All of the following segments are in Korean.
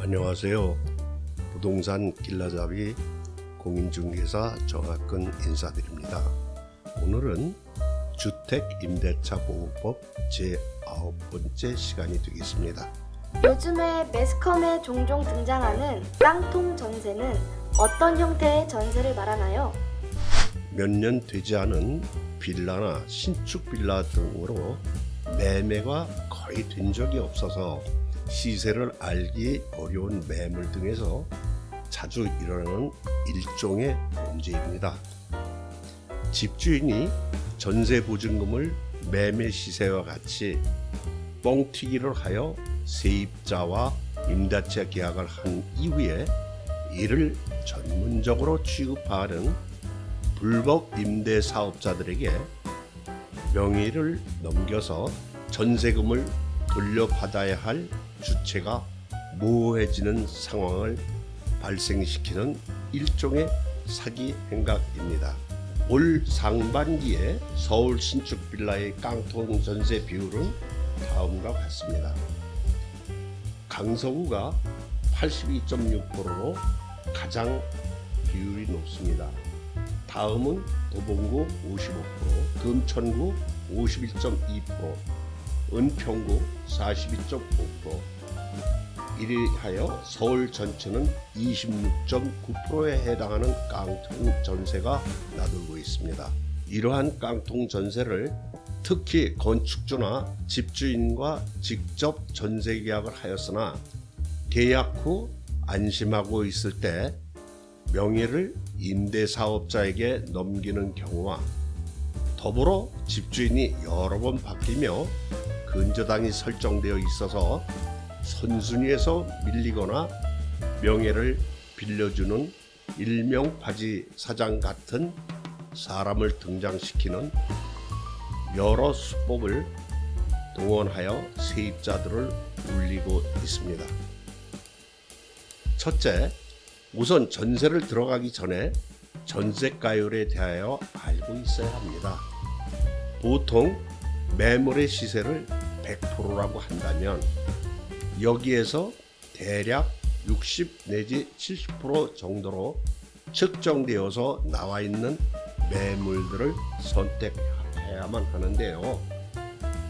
안녕하세요. 부동산 길라잡이 공인중개사 정학근 인사드립니다. 오늘은 주택임대차보호법 제9번째 시간이 되겠습니다. 요즘에 매스컴에 종종 등장하는 깡통 전세는 어떤 형태의 전세를 말하나요? 몇 년 되지 않은 빌라나 신축 빌라 등으로 매매가 거의 된 적이 없어서 시세를 알기 어려운 매물 등에서 자주 일어나는 일종의 문제입니다. 집주인이 전세보증금을 매매 시세와 같이 뻥튀기를 하여 세입자와 임대차 계약을 한 이후에 이를 전문적으로 취급하는 불법 임대 사업자들에게 명의를 넘겨서 전세금을 돌려받아야 할 주체가 모호해지는 상황을 발생시키는 일종의 사기 행각입니다. 올 상반기에 서울 신축 빌라의 깡통 전세 비율은 다음과 같습니다. 강서구가 82.6%로 가장 비율이 높습니다. 다음은 도봉구 55%, 금천구 51.2%, 은평구 42.5%. 이리하여 서울 전체는 26.9%에 해당하는 깡통 전세가 나돌고 있습니다. 이러한 깡통 전세를 특히 건축주나 집주인과 직접 전세 계약을 하였으나 계약 후 안심하고 있을 때 명의를 임대사업자에게 넘기는 경우와 더불어 집주인이 여러 번 바뀌며 근저당이 설정되어 있어서 선순위에서 밀리거나 명예를 빌려주는 일명 바지 사장 같은 사람을 등장시키는 여러 수법을 동원하여 세입자들을 울리고 있습니다. 첫째, 우선 전세를 들어가기 전에 전세가율에 대하여 알고 있어야 합니다. 보통 매물의 시세를 100%라고 한다면 여기에서 대략 60 내지 70% 정도로 측정되어서 나와 있는 매물들을 선택해야만 하는데요.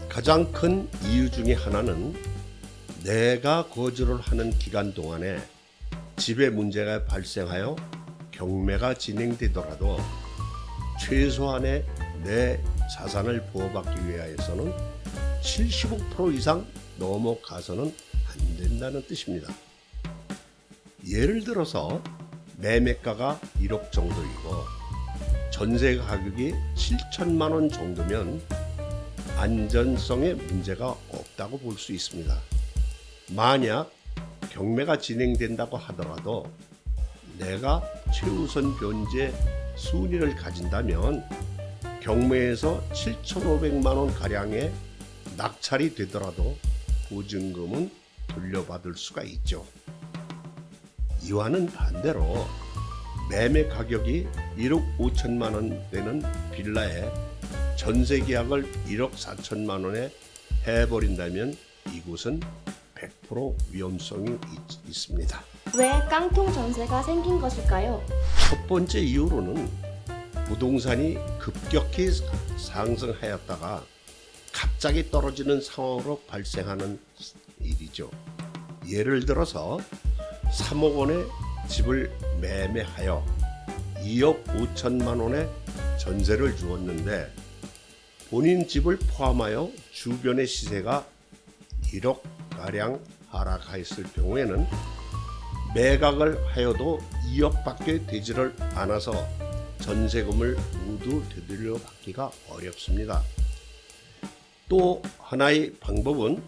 가장 큰 이유 중에 하나는 내가 거주를 하는 기간 동안에 집에 문제가 발생하여 경매가 진행되더라도 최소한의 내 자산을 보호받기 위하여서는 75% 이상 넘어가서는 안 된다는 뜻입니다. 예를 들어서 매매가가 1억 정도이고 전세 가격이 7천만 원 정도면 안전성에 문제가 없다고 볼 수 있습니다. 만약 경매가 진행된다고 하더라도 내가 최우선 변제 순위를 가진다면 경매에서 7,500만 원 가량의 낙찰이 되더라도 보증금은 돌려받을 수가 있죠. 이와는 반대로 매매 가격이 1억 5천만 원 되는 빌라에 전세 계약을 1억 4천만 원에 해버린다면 이곳은 100% 위험성이 있습니다. 왜 깡통 전세가 생긴 것일까요? 첫 번째 이유로는 부동산이 급격히 상승하였다가 갑자기 떨어지는 상황으로 발생하는 일이죠. 예를 들어서 3억 원의 집을 매매하여 2억 5천만 원의 전세를 주었는데 본인 집을 포함하여 주변의 시세가 1억 가량 하락하였을 경우에는 매각을 하여도 2억밖에 되지를 않아서 전세금을 모두 되돌려 받기가 어렵습니다. 또 하나의 방법은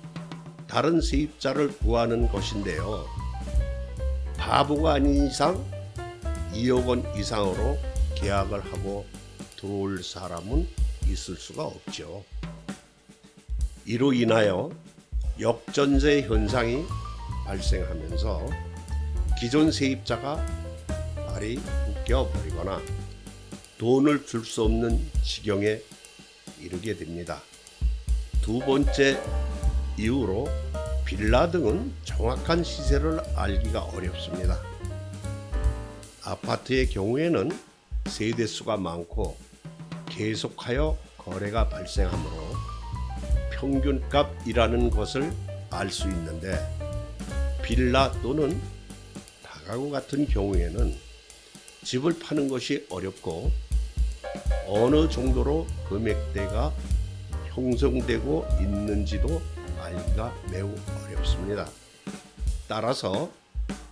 다른 세입자를 구하는 것인데요. 바보가 아닌 이상 2억 원 이상으로 계약을 하고 들어올 사람은 있을 수가 없죠. 이로 인하여 역전세 현상이 발생하면서 기존 세입자가 발이 묶여버리거나 돈을 줄 수 없는 지경에 이르게 됩니다. 두 번째 이유로 빌라 등은 정확한 시세를 알기가 어렵습니다. 아파트의 경우에는 세대수가 많고 계속하여 거래가 발생하므로 평균값이라는 것을 알 수 있는데, 빌라 또는 다가구 같은 경우에는 집을 파는 것이 어렵고 어느 정도로 금액대가 형성되고 있는지도 알기가 매우 어렵습니다. 따라서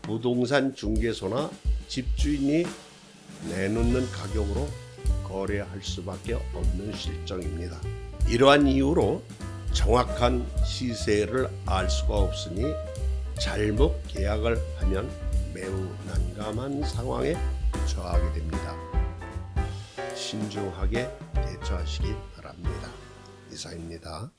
부동산 중개소나 집주인이 내놓는 가격으로 거래할 수밖에 없는 실정입니다. 이러한 이유로 정확한 시세를 알 수가 없으니 잘못 계약을 하면 매우 난감한 상황에 처하게 됩니다. 신중하게 대처하시기 바랍니다. 이상입니다.